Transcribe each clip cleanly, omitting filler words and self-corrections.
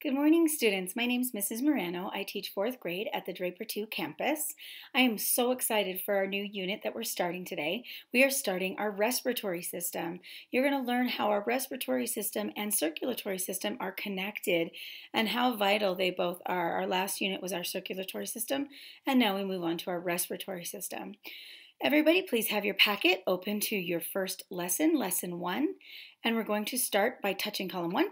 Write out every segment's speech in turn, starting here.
Good morning, students. My name is Mrs. Morano. I teach fourth grade at the Draper 2 campus. I am so excited for our new unit that we're starting today. We are starting our respiratory system. You're going to learn how our respiratory system and circulatory system are connected and how vital they both are. Our last unit was our circulatory system, and now we move on to our respiratory system. Everybody, please have your packet open to your first lesson, lesson 1, and we're going to start by touching column 1.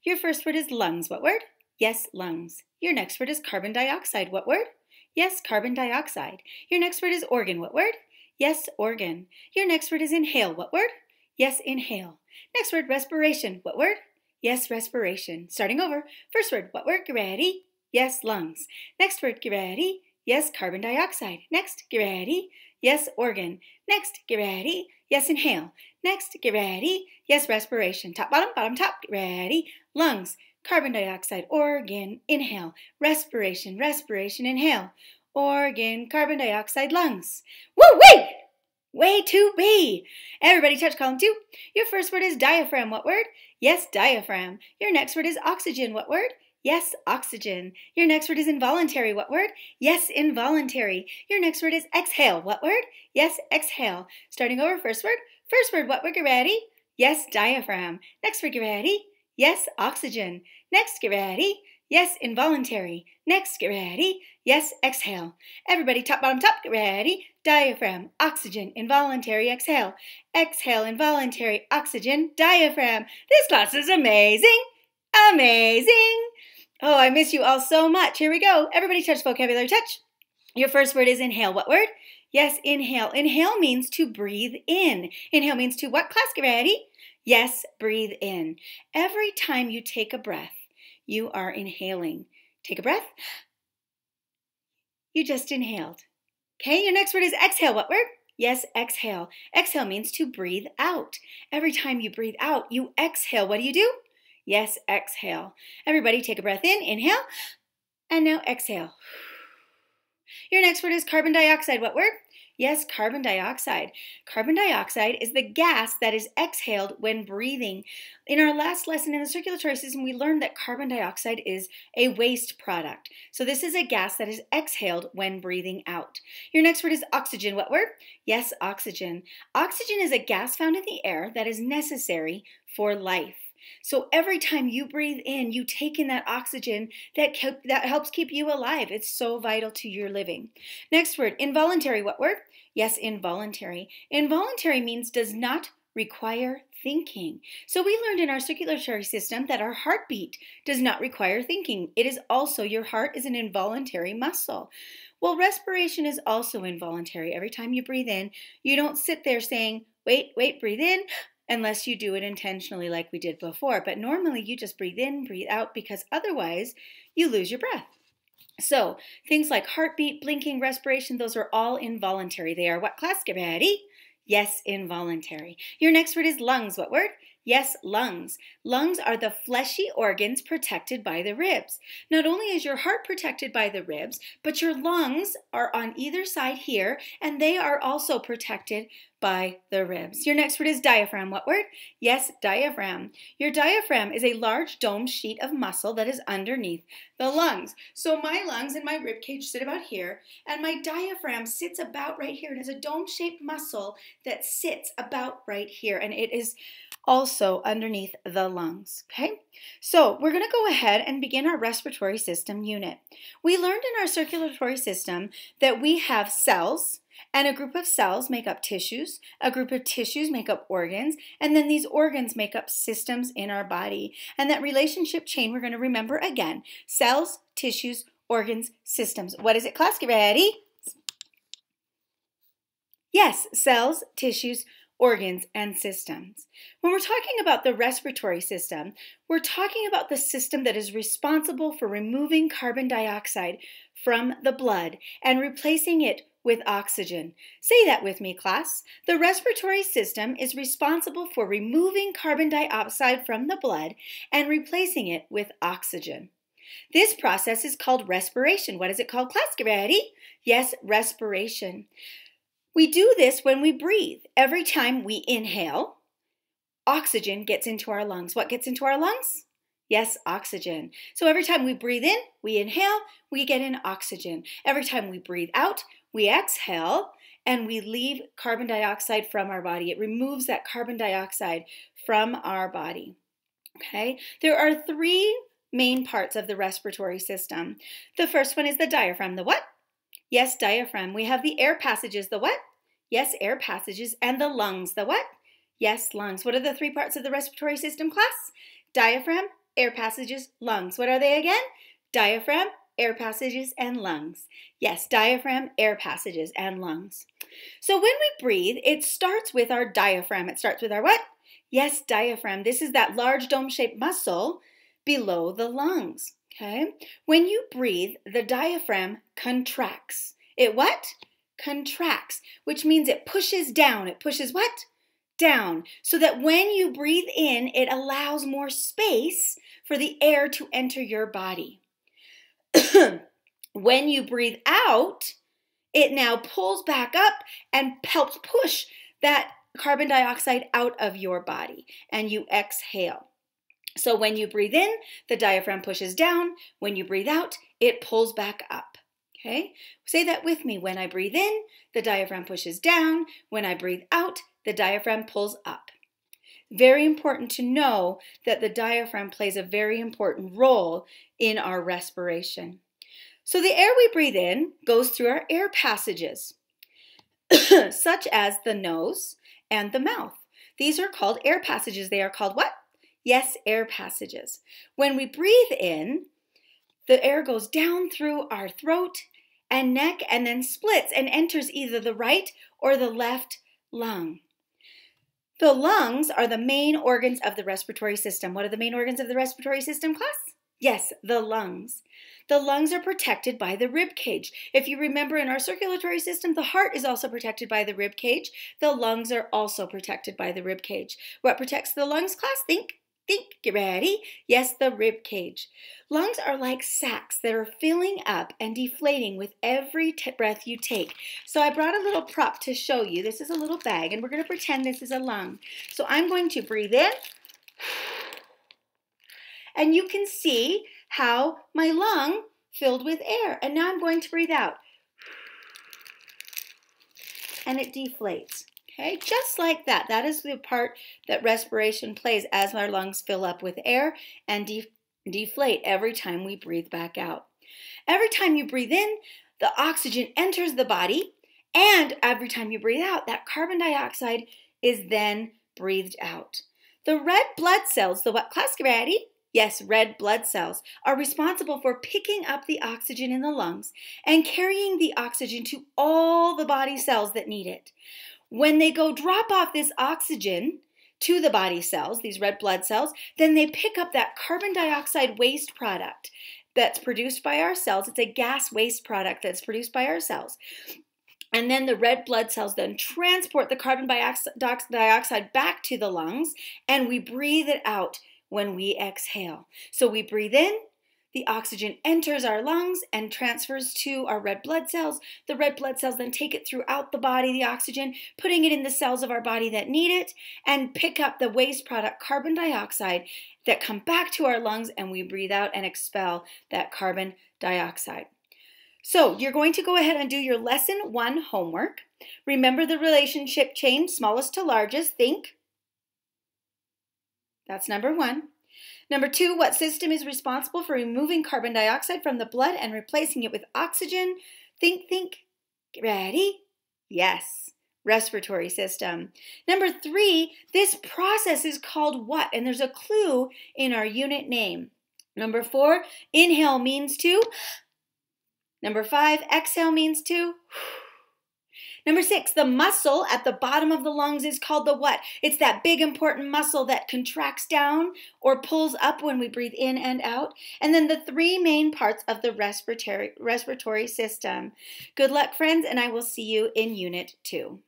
Your first word is lungs. What word? Yes, lungs. Your next word is carbon dioxide. What word? Yes, carbon dioxide. Your next word is organ. What word? Yes, organ. Your next word is inhale. What word? Yes, inhale. Next word, respiration. What word? Yes, respiration. Starting over. First word, what word? Get ready. Yes, lungs. Next word, get ready. Yes, carbon dioxide. Next, get ready. Yes, organ. Next, get ready. Yes, inhale. Next, get ready. Yes, respiration. Top, bottom, top. Get ready. Lungs, carbon dioxide, organ, inhale. Respiration, respiration, inhale. Organ, carbon dioxide, lungs. Woo-wee! Way to be! Everybody touch column 2. Your first word is diaphragm. What word? Yes, diaphragm. Your next word is oxygen. What word? Yes, oxygen. Your next word is involuntary. What word? Yes, involuntary. Your next word is exhale. What word? Yes, exhale. Starting over, first word. First word, what word? Get ready. Yes, diaphragm. Next word, get ready. Yes, oxygen. Next, get ready. Yes, involuntary. Next, get ready. Yes, exhale. Everybody, top, bottom, top, get ready. Diaphragm, oxygen, involuntary, exhale. Exhale, involuntary, oxygen, diaphragm. This class is amazing. Amazing. Oh, I miss you all so much. Here we go. Everybody touch vocabulary, touch. Your first word is inhale. What word? Yes, inhale. Inhale means to breathe in. Inhale means to what class? Get ready. Yes, breathe in. Every time you take a breath, you are inhaling. Take a breath. You just inhaled. Okay, your next word is exhale. What word? Yes, exhale. Exhale means to breathe out. Every time you breathe out, you exhale. What do? Yes, exhale. Everybody take a breath in, inhale, and now exhale. Your next word is carbon dioxide. What word? Yes, carbon dioxide. Carbon dioxide is the gas that is exhaled when breathing. In our last lesson in the circulatory system, we learned that carbon dioxide is a waste product. So this is a gas that is exhaled when breathing out. Your next word is oxygen. What word? Yes, oxygen. Oxygen is a gas found in the air that is necessary for life. So every time you breathe in, you take in that oxygen that helps keep you alive. It's so vital to your living. Next word, involuntary. What word? Yes, involuntary. Involuntary means does not require thinking. So we learned in our circulatory system that our heartbeat does not require thinking. It is also, your heart is an involuntary muscle. Well, respiration is also involuntary. Every time you breathe in, you don't sit there saying, wait, breathe in, unless you do it intentionally like we did before. But normally you just breathe in, breathe out, because otherwise you lose your breath. So things like heartbeat, blinking, respiration, those are all involuntary. They are what class? Get ready. Yes, involuntary. Your next word is lungs. What word? Yes, lungs. Lungs are the fleshy organs protected by the ribs. Not only is your heart protected by the ribs, but your lungs are on either side here, and they are also protected by the ribs. Your next word is diaphragm. What word? Yes, diaphragm. Your diaphragm is a large dome sheet of muscle that is underneath the lungs. So my lungs and my rib cage sit about here, and my diaphragm sits about right here. It is a dome-shaped muscle that sits about right here, and it is also underneath the lungs, okay? So we're going to go ahead and begin our respiratory system unit. We learned in our circulatory system that we have cells, and a group of cells make up tissues, a group of tissues make up organs, and then these organs make up systems in our body. And that relationship chain we're going to remember again. Cells, tissues, organs, systems. What is it, class? Get ready. Yes, cells, tissues, organs, and systems. When we're talking about the respiratory system, we're talking about the system that is responsible for removing carbon dioxide from the blood and replacing it with oxygen. Say that with me, class. The respiratory system is responsible for removing carbon dioxide from the blood and replacing it with oxygen. This process is called respiration. What is it called, class? Get ready. Yes, respiration. We do this when we breathe. Every time we inhale, oxygen gets into our lungs. What gets into our lungs? Yes, oxygen. So every time we breathe in, we inhale, we get in oxygen. Every time we breathe out, we exhale, and we leave carbon dioxide from our body. It removes that carbon dioxide from our body. Okay? There are three main parts of the respiratory system. The first one is the diaphragm. The what? Yes, diaphragm. We have the air passages. The what? Yes, air passages. And the lungs. The what? Yes, lungs. What are the three parts of the respiratory system, class? Diaphragm, air passages, lungs. What are they again? Diaphragm, air passages, and lungs. Yes, diaphragm, air passages, and lungs. So when we breathe, it starts with our diaphragm. It starts with our what? Yes, diaphragm. This is that large dome-shaped muscle below the lungs. Okay? When you breathe, the diaphragm contracts. It what? Contracts, which means it pushes down. It pushes what? Down. So that when you breathe in, it allows more space for the air to enter your body. When you breathe out, it now pulls back up and helps push that carbon dioxide out of your body, and you exhale. So when you breathe in, the diaphragm pushes down. When you breathe out, it pulls back up. Okay? Say that with me. When I breathe in, the diaphragm pushes down. When I breathe out, the diaphragm pulls up. Very important to know that the diaphragm plays a very important role in our respiration. So the air we breathe in goes through our air passages, such as the nose and the mouth. These are called air passages. They are called what? Yes, air passages. When we breathe in, the air goes down through our throat and neck and then splits and enters either the right or the left lung. The lungs are the main organs of the respiratory system. What are the main organs of the respiratory system, class? Yes, the lungs. The lungs are protected by the rib cage. If you remember, in our circulatory system, the heart is also protected by the rib cage. The lungs are also protected by the rib cage. What protects the lungs, class? Think, get ready. Yes, the rib cage. Lungs are like sacs that are filling up and deflating with every breath you take. So I brought a little prop to show you. This is a little bag, and we're going to pretend this is a lung. So I'm going to breathe in. And you can see how my lung filled with air. And now I'm going to breathe out. And it deflates. Okay, just like that. That is the part that respiration plays as our lungs fill up with air and deflate every time we breathe back out. Every time you breathe in, the oxygen enters the body, and every time you breathe out, that carbon dioxide is then breathed out. The red blood cells, the what class, ready? Yes, red blood cells are responsible for picking up the oxygen in the lungs and carrying the oxygen to all the body cells that need it. When they go drop off this oxygen to the body cells, these red blood cells, then they pick up that carbon dioxide waste product that's produced by our cells. It's a gas waste product that's produced by our cells. And then the red blood cells then transport the carbon dioxide back to the lungs, and we breathe it out when we exhale. So we breathe in, the oxygen enters our lungs and transfers to our red blood cells. The red blood cells then take it throughout the body, the oxygen, putting it in the cells of our body that need it, and pick up the waste product, carbon dioxide, that come back to our lungs, and we breathe out and expel that carbon dioxide. So you're going to go ahead and do your lesson 1 homework. Remember the relationship chain, smallest to largest, think. That's number 1. Number 2, what system is responsible for removing carbon dioxide from the blood and replacing it with oxygen? Think, get ready. Yes, respiratory system. Number 3, this process is called what? And there's a clue in our unit name. Number 4, inhale means to. Number 5, exhale means to. Number 6, the muscle at the bottom of the lungs is called the what? It's that big important muscle that contracts down or pulls up when we breathe in and out. And then the 3 main parts of the respiratory system. Good luck, friends, and I will see you in Unit 2.